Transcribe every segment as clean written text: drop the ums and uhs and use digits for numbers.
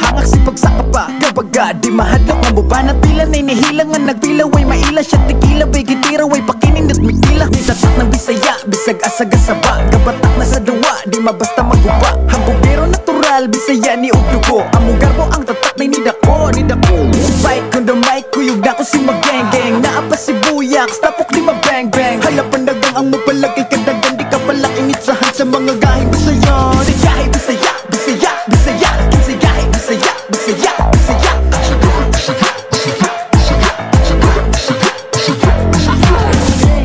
hangak si pagsaka pa Gabaga, di mahadlok ang buba Natila na'y nihilang nga nagpila Way maila siya tequila Way gitira, way pakinin at mikila Di tatak ng Bisaya, bisag asagasaba Kabatak na sa duwa, di mabasta maguba Hambugero natural, Bisaya ni Ugdugo Among garbo ang tatak na'y nidako Fight on the mic, kuyog na ko si mageng-geng Naapa si buyak, tapok di mabang-bang Halapan dagang ang mapalagay kadagan Di ka pala initsahan sa mga gahing Bisaya Di gahing Bisaya, Bisaya, Bisaya Kinsa gahing Bisaya, Bisaya, Bisaya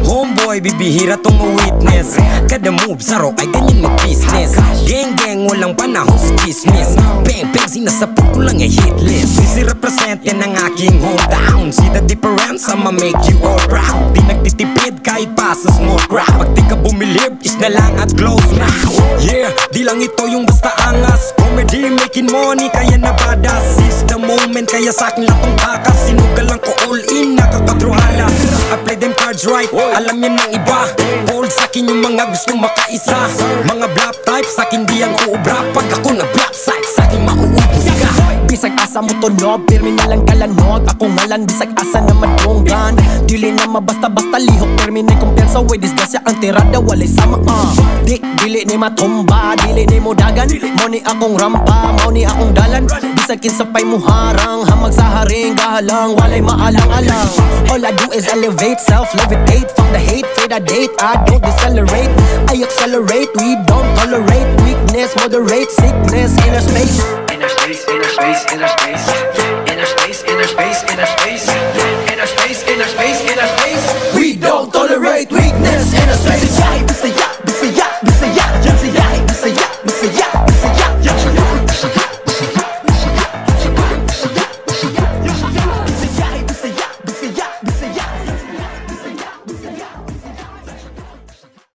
Homeboy, bibihira tong ma-witness Kada move saro ay ganyan mag-business Gang-gang, walang panahon sa chismis Bang-bang, sinasapot ko lang ay hitlist Easy represent, yan ang aking hometown See the difference, I'ma make you all proud Di nagtitipid kahit pa sa small crowd Pag di ka bumilib, is na lang at close now Yeah, di lang ito yung basta angas Comedy, making money, kaya na badass Seize the moment, kaya sa'kin lang tong takas Sinugal lang ko all in, nakakadruhala I play them cards right, alam yan ng iba Bold sa'kin yung mga gustong makaisa Mga black type, sa'kin di ang uubra Pag ako na black side, sa'kin mauubos ka Bisag asa mo tunog, pirmi na lang kalanog Ako ngalan, bisag asa na madunggan Dili na mabasta-basta lihok Termine kumpensa, way disgasya ang tirada Walay sama, dili ni matumba Dili ni mo dagan, mo ni akong rampa Mo ni akong dalan, bisag kinsapay mo harang Hamag sa haring, gahalang, walay maalang-alang All I do is elevate, self-levitate Fuck the hate, fade a date, I don't decelerate I accelerate, we don't tolerate Weakness, moderate, sickness, inner space Inner space, inner space, inner space, inner space, inner space, inner space.